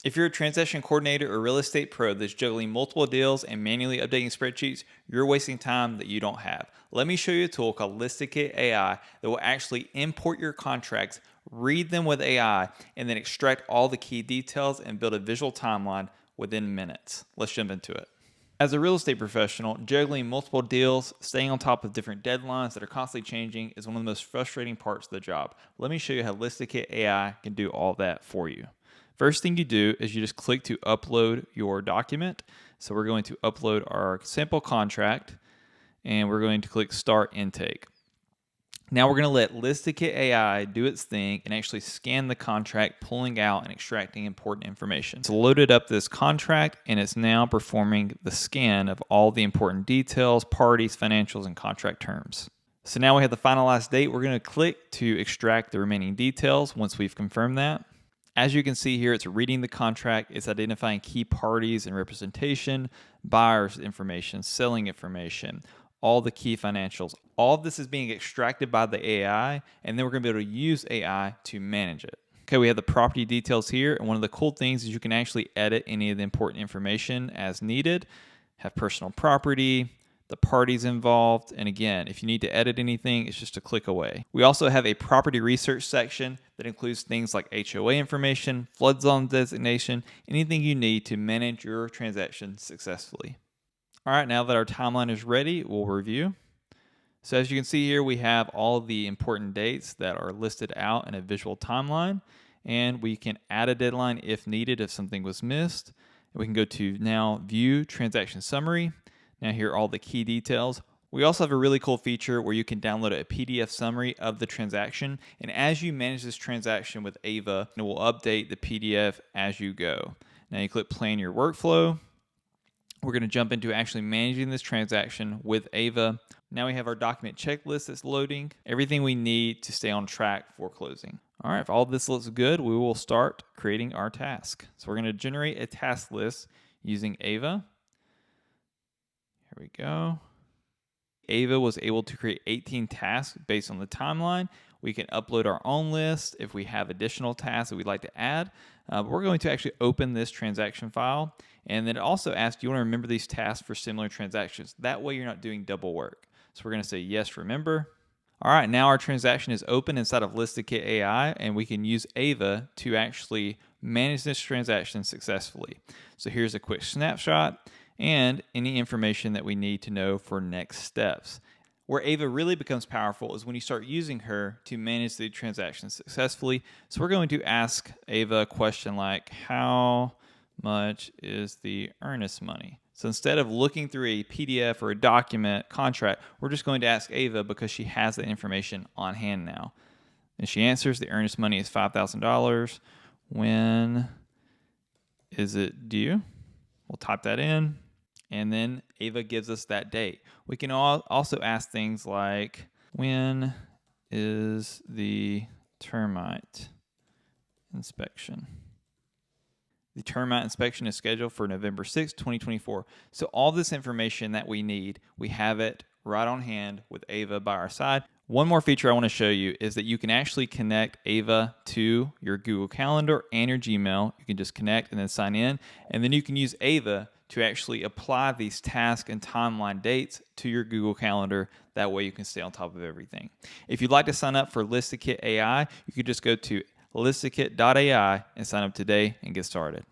If you're a transaction coordinator or real estate pro that's juggling multiple deals and manually updating spreadsheets, you're wasting time that you don't have. Let me show you a tool called ListedKit AI that will actually import your contracts, read them with AI, and then extract all the key details and build a visual timeline within minutes. Let's jump into it. As a real estate professional, juggling multiple deals, staying on top of different deadlines that are constantly changing is one of the most frustrating parts of the job. Let me show you how ListedKit AI can do all that for you. First thing you do is you just click to upload your document. So we're going to upload our sample contract and we're going to click Start Intake. Now we're going to let ListedKit AI do its thing and actually scan the contract, pulling out and extracting important information. It's loaded up this contract and it's now performing the scan of all the important details, parties, financials, and contract terms. So now we have the finalized date. We're going to click to extract the remaining details once we've confirmed that. As you can see here, it's reading the contract, it's identifying key parties and representation, buyers information, selling information, all the key financials. All of this is being extracted by the AI, and then we're going to be able to use AI to manage it. Okay, we have the property details here, and one of the cool things is you can actually edit any of the important information as needed, have personal property, the parties involved, and again, if you need to edit anything, it's just a click away. We also have a property research section that includes things like HOA information, flood zone designation, anything you need to manage your transaction successfully. All right, now that our timeline is ready, we'll review. So as you can see here, we have all of the important dates that are listed out in a visual timeline, and we can add a deadline if needed if something was missed. We can go to now View Transaction Summary. Now here are all the key details. We also have a really cool feature where you can download a PDF summary of the transaction. And as you manage this transaction with Ava, it will update the PDF as you go. Now you click Plan Your Workflow. We're going to jump into actually managing this transaction with Ava. Now we have our document checklist that's loading. Everything we need to stay on track for closing. All right, if all this looks good, we will start creating our task. So we're going to generate a task list using Ava. Here we go. Ava was able to create 18 tasks based on the timeline. We can upload our own list if we have additional tasks that we'd like to add. But we're going to actually open this transaction file. And then it also asks, do you want to remember these tasks for similar transactions? That way you're not doing double work. So we're going to say yes, remember. All right, now our transaction is open inside of ListedKit AI, and we can use Ava to actually manage this transaction successfully. So here's a quick snapshot and any information that we need to know for next steps. Where Ava really becomes powerful is when you start using her to manage the transaction successfully. So we're going to ask Ava a question like, how much is the earnest money? So instead of looking through a PDF or a document contract, we're just going to ask Ava because she has the information on hand now. And she answers, the earnest money is $5,000. When is it due? We'll type that in. And then Ava gives us that date. We can also ask things like, when is the termite inspection? The termite inspection is scheduled for November 6, 2024. So all this information that we need, we have it right on hand with Ava by our side. One more feature I want to show you is that you can actually connect Ava to your Google Calendar and your Gmail. You can just connect and then sign in. And then you can use Ava to actually apply these task and timeline dates to your Google Calendar. That way you can stay on top of everything. If you'd like to sign up for ListedKit AI, you could just go to listkit.ai and sign up today and get started.